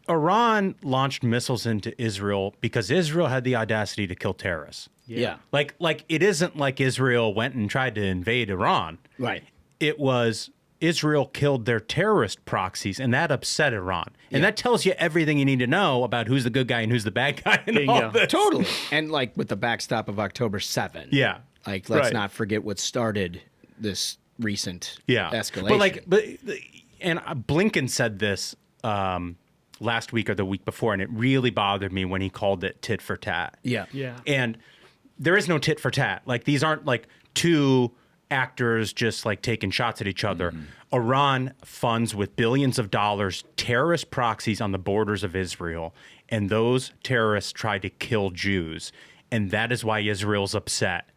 Iran launched missiles into Israel because Israel had the audacity to kill terrorists. Yeah. Like it isn't like Israel went and tried to invade Iran. Right. It was Israel killed their terrorist proxies, and that upset Iran. And that tells you everything you need to know about who's the good guy and who's the bad guy in all this. Totally. And like with the backstop of October 7. Yeah. Like let's not forget what started this recent escalation. And Blinken said this last week or the week before, and it really bothered me when he called it tit for tat. Yeah. Yeah. And there is no tit for tat. Like, these aren't like two actors just like taking shots at each other. Iran funds with billions of dollars terrorist proxies on the borders of Israel, and those terrorists try to kill Jews, and that is why Israel's upset.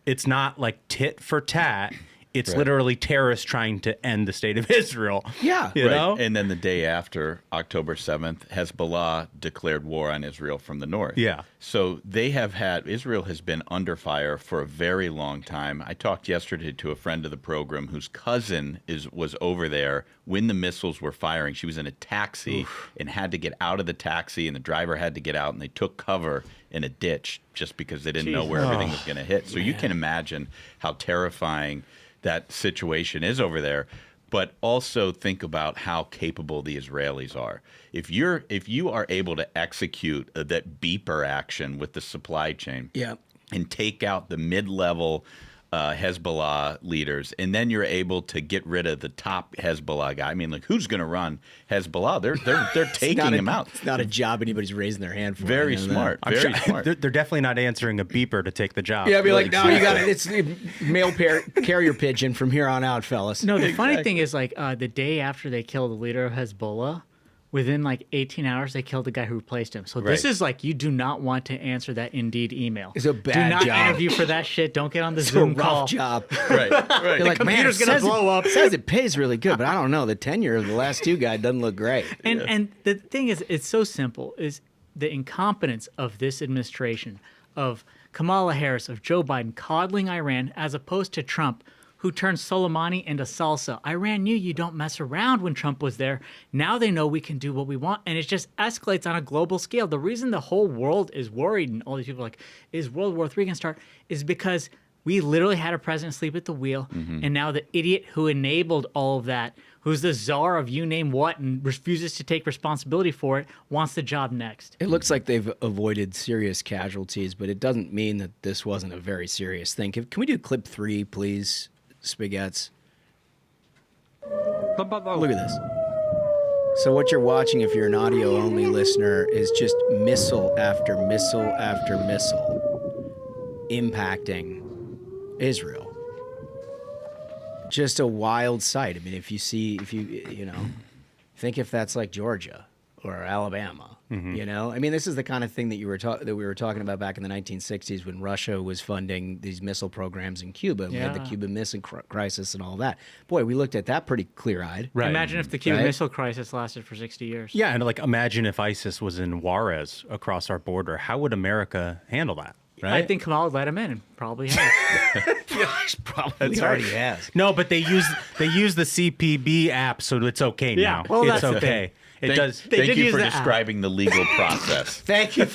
It's not like tit for tat. It's literally terrorists trying to end the state of Israel. Yeah. You know? And then the day after, October 7th, Hezbollah declared war on Israel from the north. Yeah. So Israel has been under fire for a very long time. I talked yesterday to a friend of the program whose cousin was over there when the missiles were firing. She was in a taxi and had to get out of the taxi, and the driver had to get out, and they took cover in a ditch just because they didn't know where everything was going to hit. So you can imagine how terrifying that situation is over there, but also think about how capable the Israelis are. If you are able to execute that beeper action with the supply chain, and take out the mid-level Hezbollah leaders, and then you're able to get rid of the top Hezbollah guy. I mean, like, who's going to run Hezbollah? They're taking him out. It's not a job anybody's raising their hand for. Very smart. Very smart. They're definitely not answering a beeper to take the job. Yeah, be like, no, you got it. It's mail carrier pigeon from here on out, fellas. No, the funny thing is, like, the day after they killed the leader of Hezbollah, within like 18 hours, they killed the guy who replaced him. So this is like, you do not want to answer that Indeed email. It's a bad Do not job. interview for that shit. Don't get on the It's Zoom a rough call. job. Right. You're like, man, computer's gonna blow up. It says it pays really good, but I don't know. The tenure of the last two guy doesn't look great. And the thing is, it's so simple, is the incompetence of this administration, of Kamala Harris, of Joe Biden coddling Iran, as opposed to Trump, who turned Soleimani into salsa. Iran knew you don't mess around when Trump was there. Now they know we can do what we want, and it just escalates on a global scale. The reason the whole world is worried, and all these people are like, is World War III going to start, is because we literally had a president sleep at the wheel, and now the idiot who enabled all of that, who's the czar of you name what and refuses to take responsibility for it, wants the job next. It looks like they've avoided serious casualties, but it doesn't mean that this wasn't a very serious thing. Can we do clip 3, please, Spaghettis? Look at this. So what you're watching, if you're an audio-only listener, is just missile after missile after missile impacting Israel. Just a wild sight. I mean, if you think if that's like Georgia or Alabama, I mean, this is the kind of thing that we were talking about back in the 1960s when Russia was funding these missile programs in Cuba. We had the Cuban Missile Crisis and all that. Boy, we looked at that pretty clear-eyed. Right. Imagine if the Cuban Missile Crisis lasted for 60 years. Yeah, and like, imagine if ISIS was in Juarez across our border. How would America handle that? Right? I think Kamala let him in, and probably has. Probably already has. No, but they use the CPB app, so it's okay now. Yeah, well, it's that's the okay. It does. They Thank did you use for the app. describing the legal process. Thank you.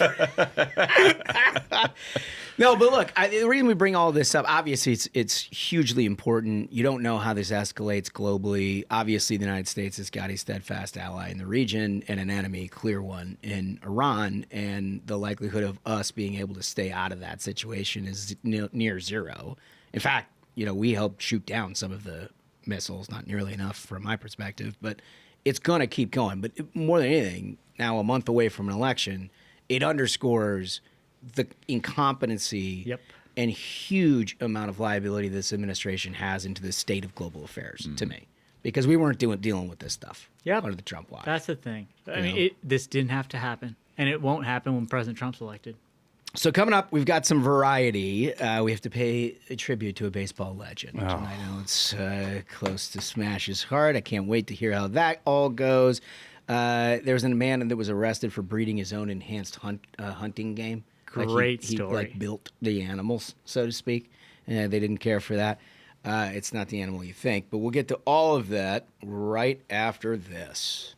No, but look, the reason we bring all this up, obviously, it's hugely important. You don't know how this escalates globally. Obviously, the United States has got a steadfast ally in the region and an enemy, clear one, in Iran. And the likelihood of us being able to stay out of that situation is near zero. In fact, we helped shoot down some of the missiles, not nearly enough from my perspective, but it's going to keep going. But more than anything, now a month away from an election, it underscores the incompetency and huge amount of liability this administration has into the state of global affairs, to me, because we weren't dealing with this stuff under the Trump watch. That's the thing. I mean, this didn't have to happen, and it won't happen when President Trump's elected. So coming up, we've got some variety. We have to pay a tribute to a baseball legend. And I know it's close to Smash's heart. I can't wait to hear how that all goes. There was a man that was arrested for breeding his own enhanced hunting game. Great He story. built the animals, so to speak. And they didn't care for that. It's not the animal you think. But we'll get to all of that right after this.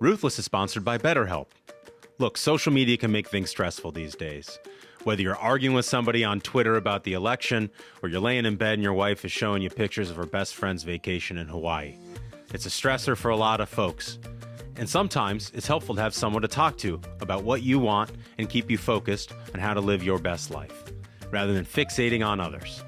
Ruthless is sponsored by BetterHelp. Look, social media can make things stressful these days. Whether you're arguing with somebody on Twitter about the election, or you're laying in bed and your wife is showing you pictures of her best friend's vacation in Hawaii. It's a stressor for a lot of folks. And sometimes it's helpful to have someone to talk to about what you want and keep you focused on how to live your best life, rather than fixating on others.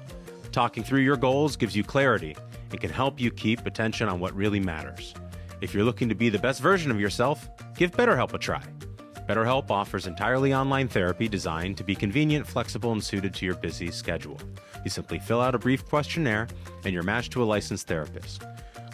Talking through your goals gives you clarity and can help you keep attention on what really matters. If you're looking to be the best version of yourself, give BetterHelp a try. BetterHelp offers entirely online therapy designed to be convenient, flexible, and suited to your busy schedule. You simply fill out a brief questionnaire, and you're matched to a licensed therapist.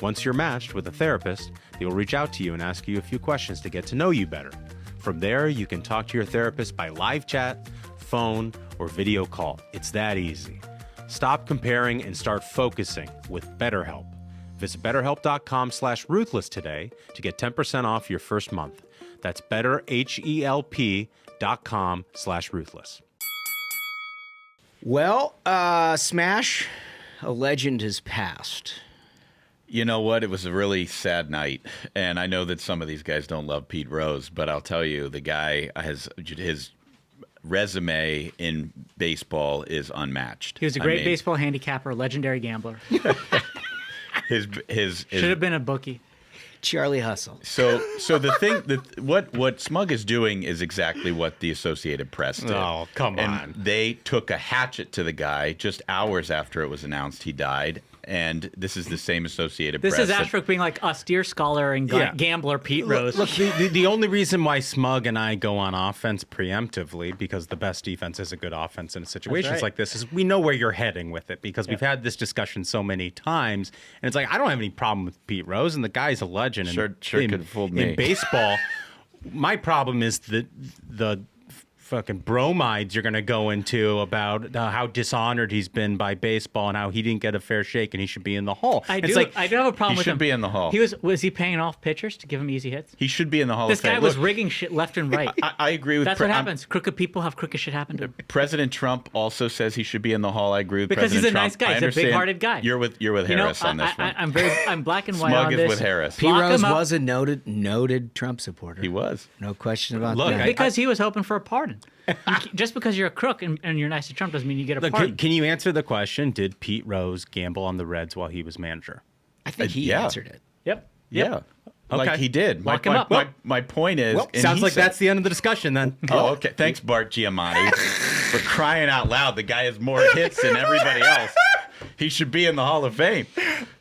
Once you're matched with a therapist, they will reach out to you and ask you a few questions to get to know you better. From there, you can talk to your therapist by live chat, phone, or video call. It's that easy. Stop comparing and start focusing with BetterHelp. Visit betterhelp.com/ruthless today to get 10% off your first month. That's betterhelp.com/ruthless. Well, Smash, a legend has passed. You know what? It was a really sad night. And I know that some of these guys don't love Pete Rose, but I'll tell you, the guy has his resume in baseball is unmatched. He was a great baseball handicapper, legendary gambler. His Should have been a bookie. Charlie Hustle. So the thing that what Smug is doing is exactly what the Associated Press did. Oh, come on. They took a hatchet to the guy just hours after it was announced he died. And this is the same Associated Press. This is Ashbrook being like austere scholar and gambler Pete Rose. Look, the only reason why Smug and I go on offense preemptively, because the best defense is a good offense in situations like this, is we know where you're heading with it, because we've had this discussion so many times. And it's like, I don't have any problem with Pete Rose, and the guy's a legend Sure could have fooled me. In baseball. My problem is the fucking bromides you're going to go into about how dishonored he's been by baseball and how he didn't get a fair shake and he should be in the Hall. I do have a problem with him. He should be in the Hall. Was he paying off pitchers to give him easy hits? He should be in the Hall of Fame. This guy was rigging shit left and right. I agree with That's what happens. Crooked people have crooked shit happen to them. President Trump also says he should be in the Hall. I agree with because President Trump. He's a nice guy. He's a big-hearted guy. You're with Harris on this one. I'm black and white Smug on is this. with Harris. Pete Rose was a noted Trump supporter. He was. No question about that. Because he was hoping for a pardon. Just because you're a crook and you're nice to Trump doesn't mean you get a pardon. Can you answer the question? Did Pete Rose gamble on the Reds while he was manager? I think he answered it. Yep. Yeah. Like he did. Lock him up. My point is... Well, sounds like that's the end of the discussion then. Oh, okay. Thanks, Bart Giamatti. For crying out loud, the guy has more hits than everybody else. He should be in the Hall of Fame.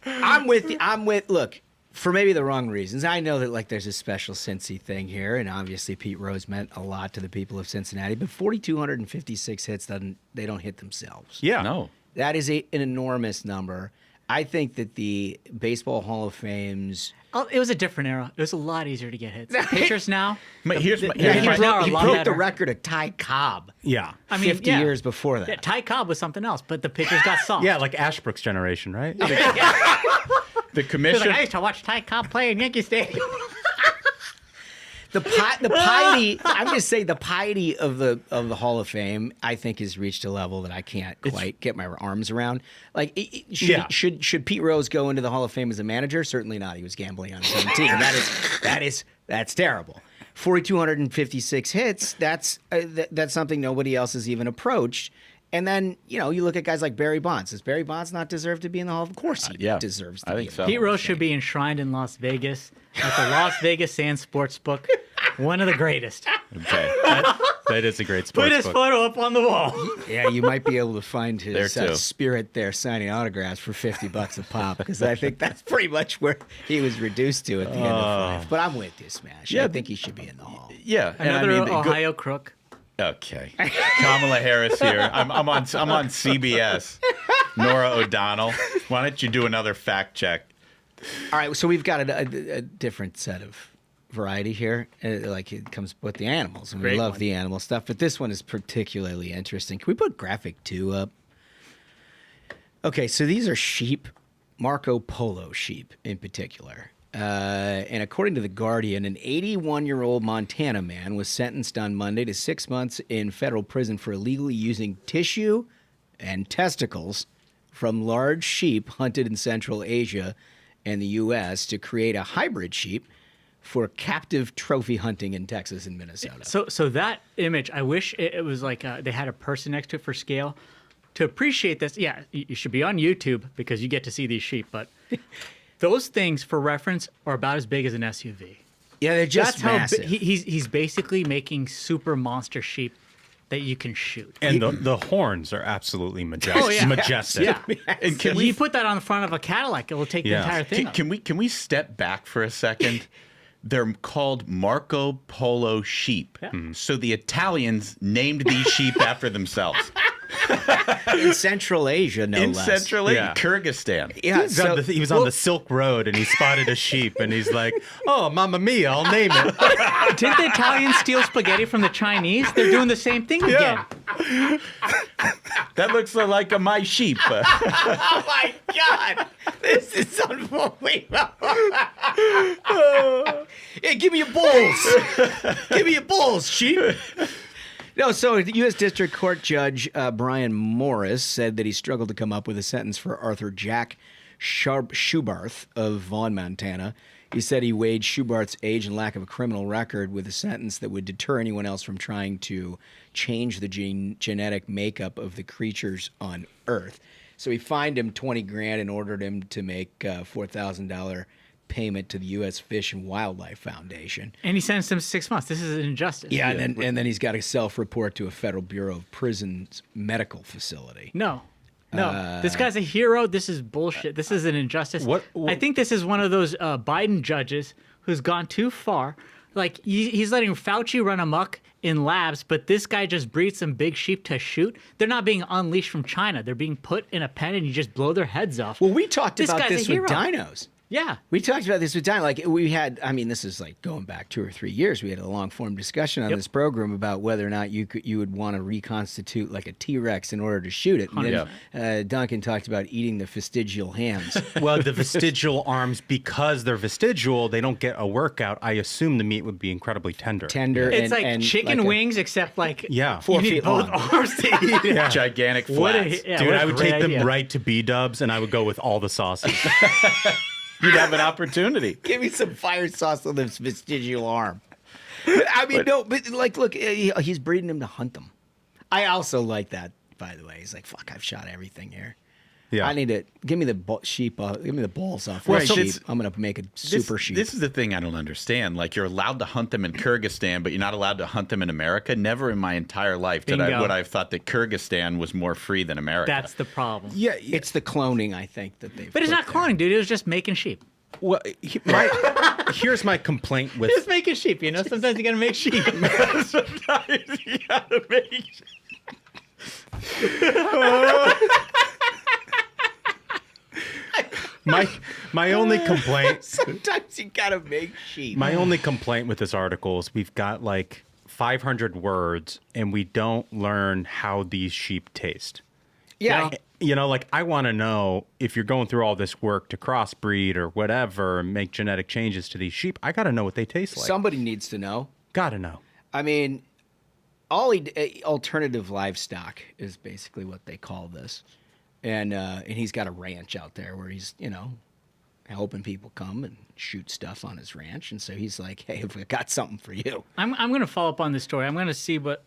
I'm with, look, for maybe the wrong reasons. I know that there's a special Cincy thing here, and obviously Pete Rose meant a lot to the people of Cincinnati, but 4,256 hits, they don't hit themselves. Yeah. No. That is an enormous number. I think that the Baseball Hall of Fame's... Oh, it was a different era. It was a lot easier to get hits. Pitchers now... He broke the record of Ty Cobb. Yeah. 50 years before that. Yeah, Ty Cobb was something else, but the pitchers got soft. Yeah, like Ashbrook's generation, right? The commission... I used to watch Ty Cobb play in Yankee Stadium. The piety, I'm just saying, the piety of the Hall of Fame, I think, has reached a level that I can't quite get my arms around. Should Pete Rose go into the Hall of Fame as a manager? Certainly not. He was gambling on his own team. That's terrible. 4,256 hits. That's something nobody else has even approached. And then, you look at guys like Barry Bonds. Does Barry Bonds not deserve to be in the Hall of Fame? Of course he deserves to be. I think so. Pete Rose should be enshrined in Las Vegas at the Las Vegas Sands Sportsbook. One of the greatest. Okay. That is a great sports Put his book. photo up on the wall. Yeah, you might be able to find his There, too. spirit there signing autographs for $50 a pop, because I think that's pretty much where he was reduced to at the end of life. But I'm with you, Smash. I think he should be in the Hall. Yeah. Another Ohio crook. Okay. Kamala Harris here. I'm on CBS. Nora O'Donnell. Why don't you do another fact check? All right, so we've got a different set of variety here. It comes with the animals, and we love the animal stuff, but this one is particularly interesting. Can we put graphic 2 up? Okay, so these are sheep, Marco Polo sheep in particular. And according to The Guardian, an 81-year-old Montana man was sentenced on Monday to 6 months in federal prison for illegally using tissue and testicles from large sheep hunted in Central Asia and the U.S. to create a hybrid sheep for captive trophy hunting in Texas and Minnesota. So that image, I wish it was like they had a person next to it for scale. To appreciate this, yeah, you should be on YouTube because you get to see these sheep, but... Those things, for reference, are about as big as an SUV. Yeah, they're just massive. He's basically making super monster sheep that you can shoot. And the horns are absolutely majestic. Oh, yeah. Majestic. Yeah. And can you put that on the front of a Cadillac, it will take the entire thing up. Can we step back for a second? They're called Marco Polo sheep. Yeah. So the Italians named these sheep after themselves. In Central Asia, no In less. Central Asia, Yeah. Kyrgyzstan. Yeah, He was on the Silk Road and he spotted a sheep and he's like, "Oh, mamma mia, I'll name it." Didn't the Italians steal spaghetti from the Chinese? They're doing the same thing again. That looks like my sheep. Oh my God, this is unbelievable. Hey, give me your balls. Give me your balls, sheep. No, so the U.S. District Court Judge Brian Morris said that he struggled to come up with a sentence for Arthur Jack Schubarth of Vaughan, Montana. He said he weighed Schubarth's age and lack of a criminal record with a sentence that would deter anyone else from trying to change the genetic makeup of the creatures on Earth. So he fined him $20,000 and ordered him to make $4,000 payment to the U.S. Fish and Wildlife Foundation. And he sentenced him to 6 months. This is an injustice. Yeah, and then he's got to self-report to a Federal Bureau of Prisons medical facility. No. This guy's a hero. This is bullshit. This is an injustice. I think this is one of those Biden judges who's gone too far. Like, he's letting Fauci run amok in labs, but this guy just breeds some big sheep to shoot. They're not being unleashed from China. They're being put in a pen and you just blow their heads off. Well, we talked This about guy's this a with hero. dinos. Yeah. We talked about this with Diane. Like, we had, I mean, this is like going back 2 or 3 years. We had a long form discussion on this program about whether or not you would want to reconstitute like a T-Rex in order to shoot it. And then Duncan talked about eating the vestigial hams. Well, the vestigial arms, because they're vestigial, they don't get a workout. I assume the meat would be incredibly tender. It's like chicken wings, except like Yeah. 4 feet feet both long. arms to eat it. Gigantic What flats. Dude, I would take them right to B-dubs and I would go with all the sauces. You'd have an opportunity. Give me some fire sauce on this vestigial arm. I mean, no, but like, look, he's breeding them to hunt them. I also like that, by the way. He's like, fuck, I've shot everything here. Yeah. I need to give me the sheep. Give me the balls off. Well, Right, so sheep. it's- I'm gonna make a super sheep. This is the thing I don't understand. Like, you're allowed to hunt them in Kyrgyzstan, but you're not allowed to hunt them in America. Never in my entire life would I have thought that Kyrgyzstan was more free than America. That's the problem. Yeah, It's the cloning, I think, that they've. But it's put not there. cloning, dude. It was just making sheep. well, here's my complaint with Just making sheep, you know? Sometimes you gotta make sheep. Sometimes you gotta make. my only complaint. Sometimes you gotta make sheep. My only complaint with this article is we've got like 500 words and we don't learn how these sheep taste. Yeah. You know, like I want to know if you're going through all this work to crossbreed or whatever and make genetic changes to these sheep, I got to know what they taste like. Somebody needs to know. Got to know. I mean, alternative livestock is basically what they call this, and he's got a ranch out there where he's hoping people come and shoot stuff on his ranch, and so he's like, hey, I've got something for you. I'm going to follow up on this story. I'm going to see what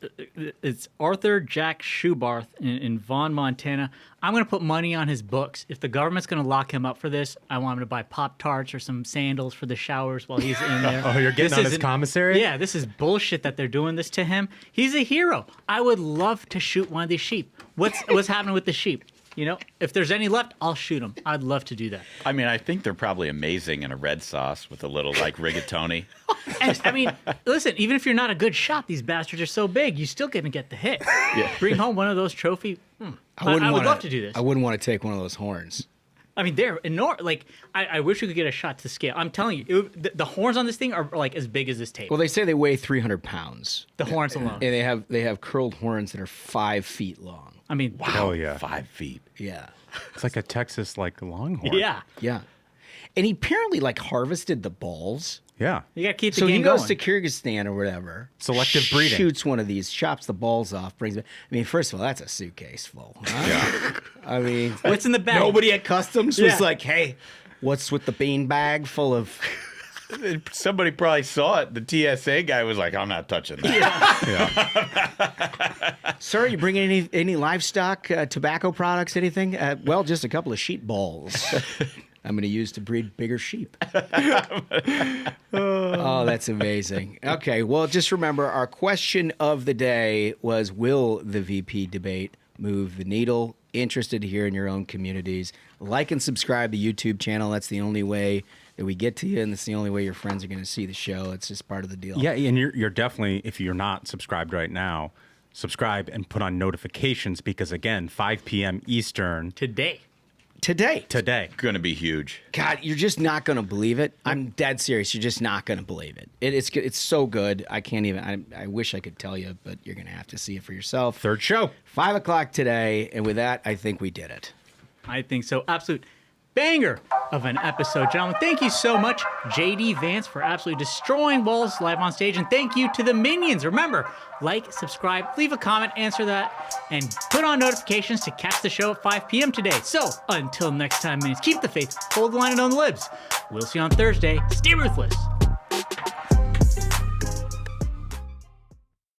it's Arthur Jack Schubarth in Vaughan, Montana. I'm going to put money on his books. If the government's going to lock him up for this, I want him to buy Pop-Tarts or some sandals for the showers while he's in there. Oh, you're getting This on his isn't- commissary? Yeah, this is bullshit that they're doing this to him. He's a hero. I would love to shoot one of these sheep. What's happening with the sheep? You know, if there's any left, I'll shoot them. I'd love to do that. I mean, I think they're probably amazing in a red sauce with a little like rigatoni. And, I mean, listen, even if you're not a good shot, these bastards are so big, you still gonna get the hit. Yeah. Bring home one of those trophy. I would love to do this. I wouldn't want to take one of those horns. I mean, they're enormous. Like, I wish we could get a shot to scale. I'm telling you, the horns on this thing are like as big as this table. Well, they say they weigh 300 pounds, The horns alone. and they have curled horns that are 5 feet long. I mean, Oh, yeah. 5 feet. Yeah, It's like a Texas, like, longhorn. yeah. yeah. And he apparently like harvested the balls. Yeah. You gotta keep the So game he goes going. to Kyrgyzstan or whatever. Selective breeding. Shoots one of these, chops the balls off, brings it. I mean, first of all, that's a suitcase full. Huh? I mean, What's in the bag? nobody at customs Yeah. was like, "Hey, what's with the bean bag full of?" Somebody probably saw it. The TSA guy was like, I'm not touching that. Sir, you bring any livestock, tobacco products, anything? Well, just a couple of sheep balls. I'm going to use to breed bigger sheep. Oh, that's amazing. Okay, well, just remember our question of the day was, will the VP debate move the needle? Interested to hear in your own communities. Like and subscribe to the YouTube channel. That's the only way that we get to you, and it's the only way your friends are going to see the show. It's just part of the deal. Yeah, and you're definitely, if you're not subscribed right now, subscribe and put on notifications because, again, 5 p.m. Eastern. Today. Going to be huge. God, you're just not going to believe it. I'm dead serious. You're just not going to believe it. It's so good. I can't even. I wish I could tell you, but you're going to have to see it for yourself. Third show. 5 o'clock today. And with that, I think we did it. I think so. Absolute banger of an episode, gentlemen. Thank you so much, JD Vance, for absolutely destroying Walz live on stage. And thank you to the minions. Remember, like, subscribe, leave a comment, answer that, and put on notifications to catch the show at 5 p.m. today. So until next time, minions, keep the faith, hold the line, and on the libs. We'll see you on Thursday. Stay ruthless.